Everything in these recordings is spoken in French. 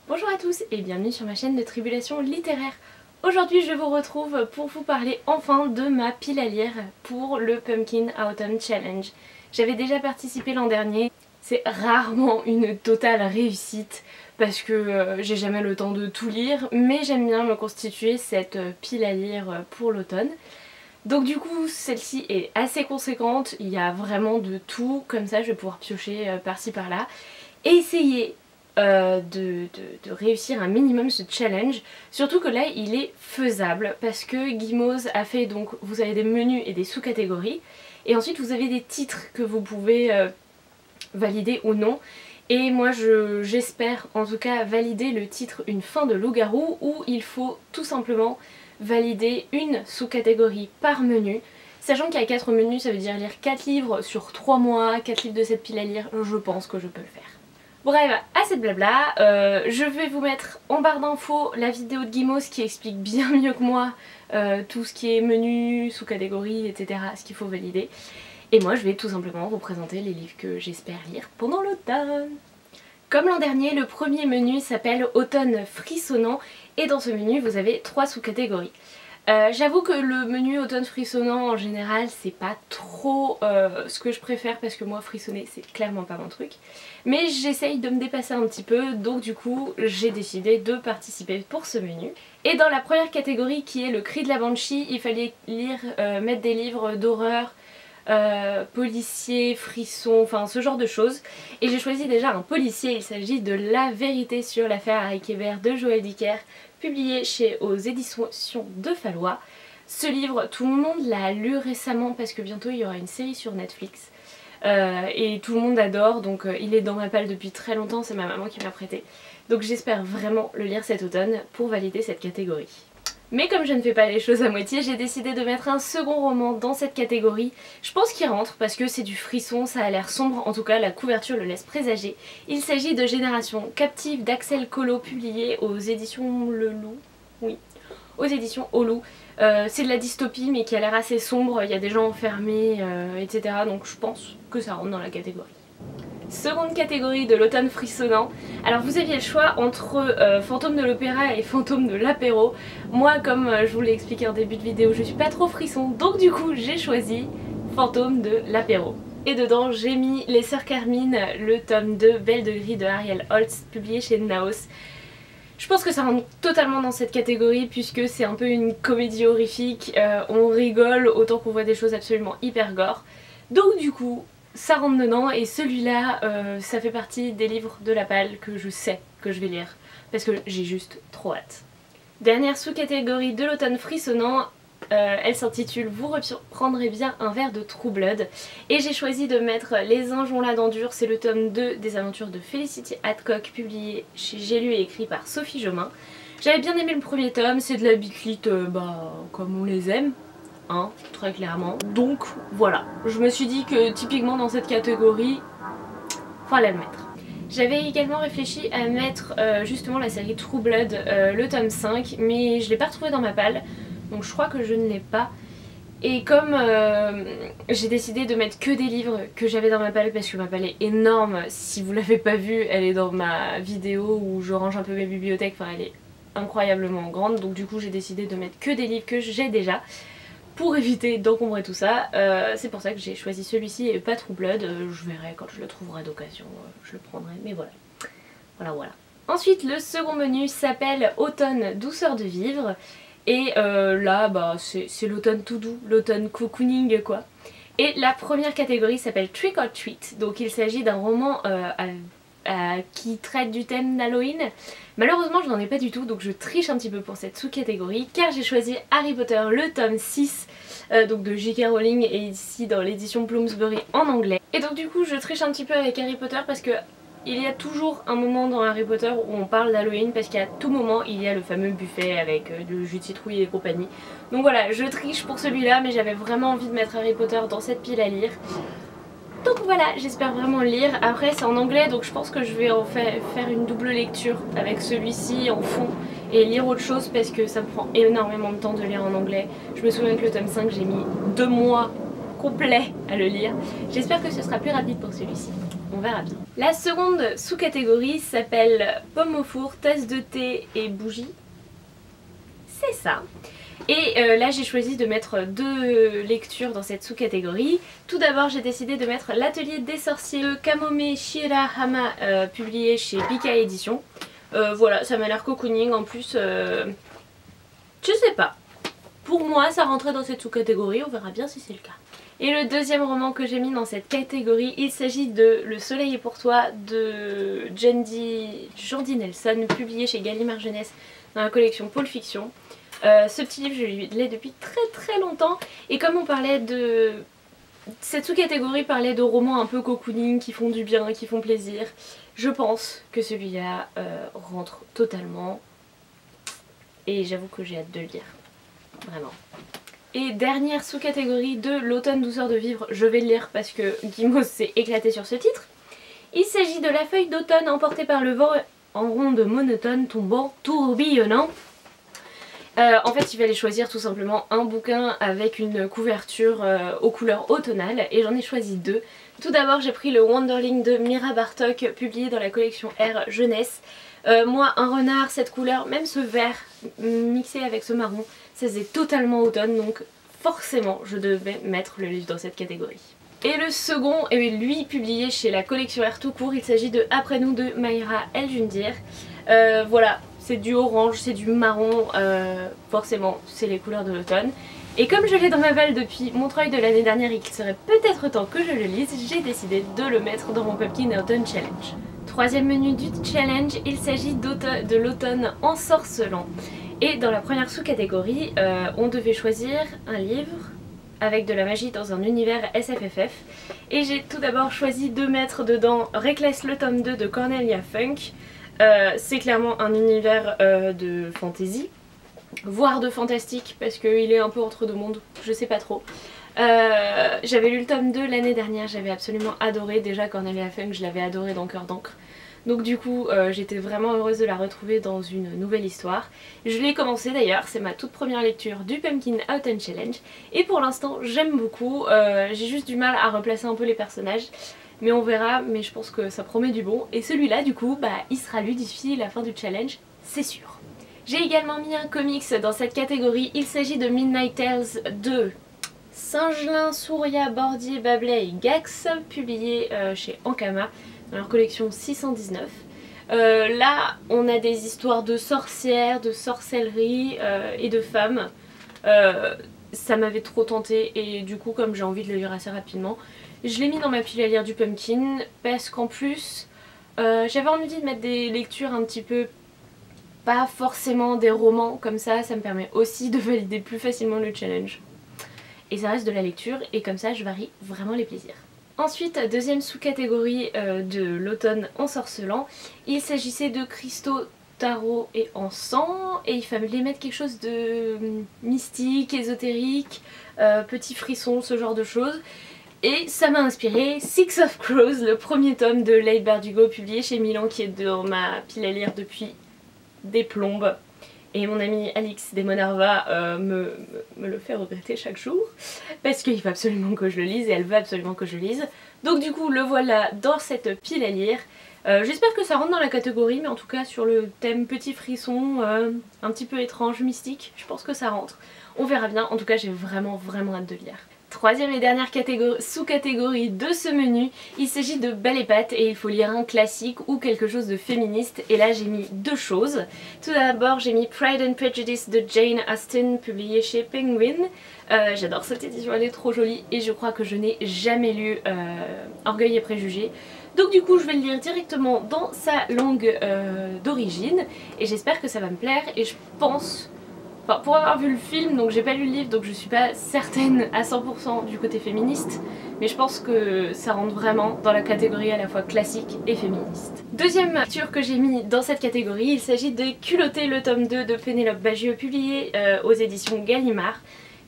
Bonjour à tous et bienvenue sur ma chaîne de Tribulation littéraire. Aujourd'hui je vous retrouve pour vous parler enfin de ma pile à lire pour le Pumpkin Autumn Challenge. J'avais déjà participé l'an dernier, c'est rarement une totale réussite parce que j'ai jamais le temps de tout lire, mais j'aime bien me constituer cette pile à lire pour l'automne. Donc du coup celle-ci est assez conséquente, il y a vraiment de tout, comme ça je vais pouvoir piocher par-ci par-là et essayer de réussir un minimum ce challenge, surtout que là il est faisable parce que Gimoz a fait, donc vous avez des menus et des sous-catégories et ensuite vous avez des titres que vous pouvez valider ou non, et moi j'espère en tout cas valider le titre Une fin de loup-garou, où il faut tout simplement valider une sous-catégorie par menu. Sachant qu'il y a 4 menus, ça veut dire lire 4 livres sur 3 mois, 4 livres de cette pile à lire, je pense que je peux le faire. Bref, assez de blabla, je vais vous mettre en barre d'infos la vidéo de Gimoz qui explique bien mieux que moi tout ce qui est menu, sous-catégorie, etc., ce qu'il faut valider. Et moi je vais tout simplement vous présenter les livres que j'espère lire pendant l'automne. Comme l'an dernier, le premier menu s'appelle Automne frissonnant et dans ce menu vous avez 3 sous-catégories. J'avoue que le menu automne frissonnant en général c'est pas trop ce que je préfère parce que moi frissonner c'est clairement pas mon truc. Mais j'essaye de me dépasser un petit peu, donc du coup j'ai décidé de participer pour ce menu. Et dans la première catégorie qui est le cri de la banshee, il fallait mettre des livres d'horreur, policiers, frissons, enfin ce genre de choses. Et j'ai choisi déjà un policier, il s'agit de La vérité sur l'affaire Harry Kéber de Joël Dicker, publié aux éditions de Fallois. Ce livre, tout le monde l'a lu récemment parce que bientôt il y aura une série sur Netflix. Et tout le monde adore, donc il est dans ma palle depuis très longtemps, c'est ma maman qui m'a prêté. Donc j'espère vraiment le lire cet automne pour valider cette catégorie. Mais comme je ne fais pas les choses à moitié, j'ai décidé de mettre un second roman dans cette catégorie. Je pense qu'il rentre parce que c'est du frisson, ça a l'air sombre, en tout cas la couverture le laisse présager. Il s'agit de Génération captive d'Axel Collot, publié aux éditions Le Loup. Oui, aux éditions Au Loup. C'est de la dystopie mais qui a l'air assez sombre, il y a des gens enfermés, etc. Donc je pense que ça rentre dans la catégorie. Seconde catégorie de l'automne frissonnant. Alors vous aviez le choix entre Fantôme de l'opéra et Fantôme de l'apéro. Moi, comme je vous l'ai expliqué en début de vidéo, je suis pas trop frisson, donc du coup j'ai choisi Fantôme de l'apéro. Et dedans j'ai mis Les Sœurs Carmine, le tome 2 Belle de gris de Ariel Holtz, publié chez Naos. Je pense que ça rentre totalement dans cette catégorie puisque c'est un peu une comédie horrifique, on rigole autant qu'on voit des choses absolument hyper gore. Donc du coup ça rentre dedans, et celui-là ça fait partie des livres de la palle que je sais que je vais lire parce que j'ai juste trop hâte. Dernière sous-catégorie de l'automne frissonnant, elle s'intitule Vous reprendrez bien un verre de True Blood, et j'ai choisi de mettre Les Anges ont la dent dure, c'est le tome 2 des aventures de Felicity Hadcock, publié chez J'ai lu et écrit par Sophie Jomain. J'avais bien aimé le premier tome, c'est de la biclite comme on les aime. Hein, très clairement. Donc voilà, je me suis dit que typiquement dans cette catégorie, fallait le mettre. J'avais également réfléchi à mettre justement la série True Blood, le tome 5, mais je l'ai pas retrouvé dans ma palle, donc je crois que je ne l'ai pas. Et comme j'ai décidé de mettre que des livres que j'avais dans ma palle parce que ma palle est énorme, si vous l'avez pas vue, elle est dans ma vidéo où je range un peu mes bibliothèques, enfin elle est incroyablement grande, donc du coup j'ai décidé de mettre que des livres que j'ai déjà, pour éviter d'encombrer tout ça. C'est pour ça que j'ai choisi celui-ci et pas True Blood. Je verrai quand je le trouverai d'occasion, je le prendrai, mais voilà. Voilà. Ensuite, le second menu s'appelle Automne douceur de vivre. Et là, c'est l'automne tout doux, l'automne cocooning quoi. Et la première catégorie s'appelle Trick or Treat. Donc il s'agit d'un roman qui traite du thème d'Halloween. Malheureusement je n'en ai pas du tout, donc je triche un petit peu pour cette sous-catégorie car j'ai choisi Harry Potter le tome 6 donc de J.K. Rowling, et ici dans l'édition Bloomsbury en anglais. Et donc du coup je triche un petit peu avec Harry Potter parce que il y a toujours un moment dans Harry Potter où on parle d'Halloween, parce qu'à tout moment il y a le fameux buffet avec le jus de citrouille et compagnie. Donc voilà, je triche pour celui-là, mais j'avais vraiment envie de mettre Harry Potter dans cette pile à lire. Donc voilà, j'espère vraiment le lire. Après c'est en anglais, donc je pense que je vais en faire une double lecture avec celui-ci en fond et lire autre chose parce que ça me prend énormément de temps de lire en anglais. Je me souviens que le tome 5 j'ai mis 2 mois complet à le lire. J'espère que ce sera plus rapide pour celui-ci. On verra bien. La seconde sous-catégorie s'appelle Pomme au four, tasse de thé et bougie. C'est ça. Et là j'ai choisi de mettre 2 lectures dans cette sous-catégorie. Tout d'abord j'ai décidé de mettre L'Atelier des sorciers de Kamome Shirahama publié chez Pika Édition. Voilà, ça m'a l'air cocooning en plus. Je sais pas. Pour moi ça rentrait dans cette sous-catégorie, on verra bien si c'est le cas. Et le deuxième roman que j'ai mis dans cette catégorie, il s'agit de Le Soleil est pour toi de Jandy Nelson, publié chez Gallimard Jeunesse dans la collection Pôle Fiction. Ce petit livre je l'ai depuis très longtemps et comme on parlait de... Cette sous-catégorie parlait de romans un peu cocooning qui font du bien, qui font plaisir. Je pense que celui-là rentre totalement et j'avoue que j'ai hâte de le lire. Vraiment. Et dernière sous-catégorie de L'automne douceur de vivre, je vais le lire parce que Guimauve s'est éclaté sur ce titre. Il s'agit de La feuille d'automne emportée par le vent en ronde monotone tombant tourbillonnant. En fait il fallait choisir tout simplement un bouquin avec une couverture aux couleurs automnales et j'en ai choisi 2. Tout d'abord j'ai pris le Wanderling de Mira Bartók publié dans la collection R Jeunesse. Moi un renard, cette couleur, même ce vert mixé avec ce marron, ça faisait totalement automne donc forcément je devais mettre le livre dans cette catégorie. Et le second est lui publié chez la collection R tout court, il s'agit de Après nous de Mayra El Jundir. Voilà. C'est du orange, c'est du marron, forcément c'est les couleurs de l'automne. Et comme je l'ai dans ma balle depuis Montreuil de l'année dernière et qu'il serait peut-être temps que je le lise, j'ai décidé de le mettre dans mon Pumpkin Autumn Challenge. Troisième menu du challenge, il s'agit de l'automne ensorcelant. Et dans la première sous-catégorie, on devait choisir un livre avec de la magie dans un univers SFFF. Et j'ai tout d'abord choisi de mettre dedans Reckless le tome 2 de Cornelia Funk. C'est clairement un univers de fantasy, voire de fantastique parce qu'il est un peu entre deux mondes, je sais pas trop. J'avais lu le tome 2 l'année dernière, j'avais absolument adoré, déjà Cornelia Funk je l'avais adoré dans Cœur d'encre. Donc du coup j'étais vraiment heureuse de la retrouver dans une nouvelle histoire. Je l'ai commencé d'ailleurs, c'est ma toute première lecture du Pumpkin Autumn Challenge et pour l'instant j'aime beaucoup, j'ai juste du mal à replacer un peu les personnages. Mais on verra, mais je pense que ça promet du bon. Et celui-là du coup, il sera lu d'ici la fin du challenge, c'est sûr. J'ai également mis un comics dans cette catégorie, il s'agit de Midnight Tales de Singelin, Souria, Bordier, Bablet et Gax, publié chez Ankama dans leur collection 619. Là on a des histoires de sorcières, de sorcellerie et de femmes. Ça m'avait trop tenté et du coup comme j'ai envie de le lire assez rapidement, je l'ai mis dans ma pile à lire du Pumpkin parce qu'en plus j'avais envie de mettre des lectures un petit peu, pas forcément des romans comme ça me permet aussi de valider plus facilement le challenge. Et ça reste de la lecture et comme ça je varie vraiment les plaisirs. Ensuite, deuxième sous-catégorie de l'automne ensorcelant, il s'agissait de cristaux, tarot et encens et il fallait mettre quelque chose de mystique, ésotérique, petit frisson, ce genre de choses. Et ça m'a inspiré Six of Crows, le premier tome de Leigh Bardugo publié chez Milan qui est dans ma pile à lire depuis des plombes. Et mon amie Alix Desmonarva me le fait regretter chaque jour parce qu'il faut absolument que je le lise et elle veut absolument que je le lise. Donc du coup le voilà dans cette pile à lire. J'espère que ça rentre dans la catégorie, mais en tout cas sur le thème petit frisson, un petit peu étrange, mystique, je pense que ça rentre. On verra bien, en tout cas j'ai vraiment hâte de lire. Troisième et dernière sous-catégorie de ce menu, il s'agit de Belle et Pâte et il faut lire un classique ou quelque chose de féministe et là j'ai mis deux choses. Tout d'abord j'ai mis Pride and Prejudice de Jane Austen publié chez Penguin. J'adore cette édition, elle est trop jolie et je crois que je n'ai jamais lu Orgueil et Préjugés. Donc du coup je vais le lire directement dans sa langue d'origine et j'espère que ça va me plaire et je pense... Enfin, pour avoir vu le film, donc j'ai pas lu le livre donc je suis pas certaine à 100% du côté féministe, mais je pense que ça rentre vraiment dans la catégorie à la fois classique et féministe. Deuxième lecture que j'ai mis dans cette catégorie, il s'agit de Culotter le tome 2 de Pénélope Bagieux publié aux éditions Gallimard.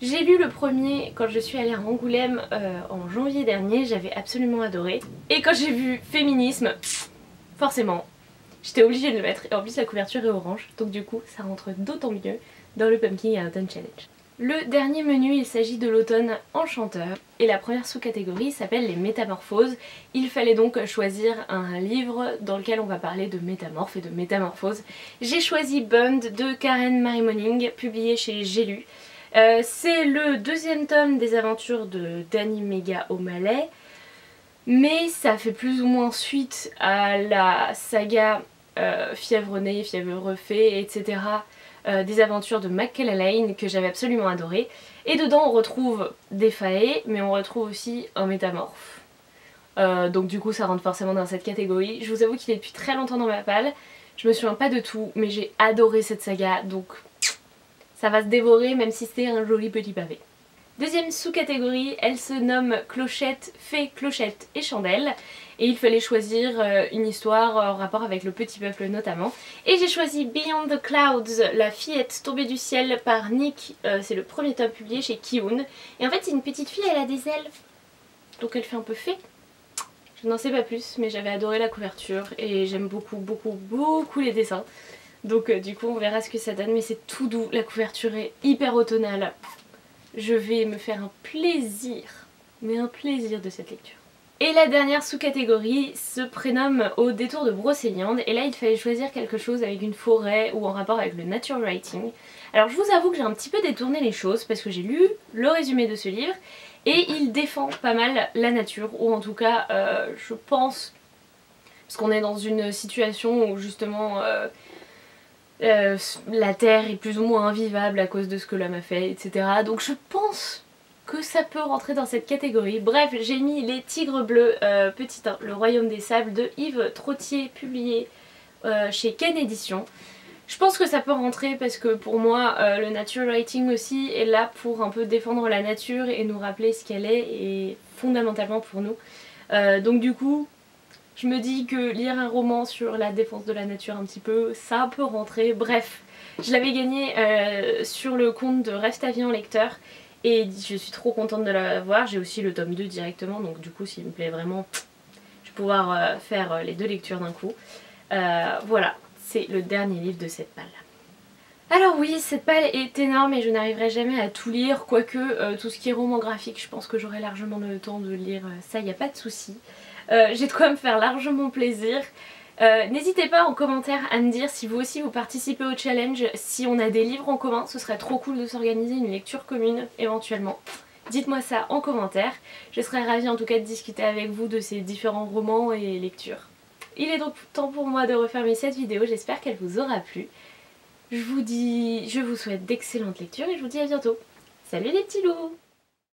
J'ai lu le premier quand je suis allée à Angoulême en janvier dernier, j'avais absolument adoré. Et quand j'ai vu féminisme, forcément, j'étais obligée de le mettre et en plus la couverture est orange, donc du coup ça rentre d'autant mieux dans le Pumpkin Autumn Challenge. Le dernier menu, il s'agit de l'automne enchanteur et la première sous-catégorie s'appelle les métamorphoses. Il fallait donc choisir un livre dans lequel on va parler de métamorphes et de métamorphoses. J'ai choisi Bond de Karen Marie Moning, publié chez J'ai lu. C'est le deuxième tome des aventures de Danny Mega O'Malley, mais ça fait plus ou moins suite à la saga Fièvre née, Fièvre fée, etc. Des aventures de McKella Lane que j'avais absolument adoré. Et dedans on retrouve des faées, mais on retrouve aussi un métamorphe. Donc du coup ça rentre forcément dans cette catégorie. Je vous avoue qu'il est depuis très longtemps dans ma palle. Je me souviens pas de tout, mais j'ai adoré cette saga, donc ça va se dévorer même si c'est un joli petit pavé. Deuxième sous-catégorie, elle se nomme Clochette, Fée, Clochette et Chandelle. Et il fallait choisir une histoire en rapport avec le petit peuple notamment. Et j'ai choisi Beyond the Clouds, la fillette tombée du ciel par Nick. C'est le premier tome publié chez Kiun. Et en fait c'est une petite fille, elle a des ailes. Donc elle fait un peu fée. Je n'en sais pas plus, mais j'avais adoré la couverture et j'aime beaucoup les dessins. Donc du coup on verra ce que ça donne, mais c'est tout doux, la couverture est hyper automnale. Je vais me faire un plaisir, mais un plaisir de cette lecture. Et la dernière sous-catégorie se prénomme Au détour de Brocéliande, et là il fallait choisir quelque chose avec une forêt ou en rapport avec le nature writing. Alors je vous avoue que j'ai un petit peu détourné les choses parce que j'ai lu le résumé de ce livre et il défend pas mal la nature, ou en tout cas je pense, parce qu'on est dans une situation où justement la terre est plus ou moins invivable à cause de ce que l'homme a fait, etc. Donc je pense que ça peut rentrer dans cette catégorie. Bref, j'ai mis Les Tigres Bleus, petit 1, Le Royaume des Sables de Yves Trottier, publié chez Ken Éditions. Je pense que ça peut rentrer parce que pour moi, le nature writing aussi est là pour un peu défendre la nature et nous rappeler ce qu'elle est, et fondamentalement pour nous. Donc du coup, je me dis que lire un roman sur la défense de la nature un petit peu, ça peut rentrer. Bref, je l'avais gagné sur le compte de Rêve ta vie en lecteur et je suis trop contente de l'avoir. J'ai aussi le tome 2 directement, donc du coup s'il me plaît vraiment, je vais pouvoir faire les deux lectures d'un coup. Voilà, c'est le dernier livre de cette palle. Alors oui, cette palle est énorme et je n'arriverai jamais à tout lire, quoique tout ce qui est roman graphique, je pense que j'aurai largement le temps de lire ça, il n'y a pas de souci. J'ai de quoi me faire largement plaisir. N'hésitez pas en commentaire à me dire si vous aussi vous participez au challenge, si on a des livres en commun, ce serait trop cool de s'organiser une lecture commune éventuellement. Dites-moi ça en commentaire, je serais ravie en tout cas de discuter avec vous de ces différents romans et lectures. Il est donc temps pour moi de refermer cette vidéo, j'espère qu'elle vous aura plu. Je vous souhaite d'excellentes lectures et je vous dis à bientôt. Salut les petits loups!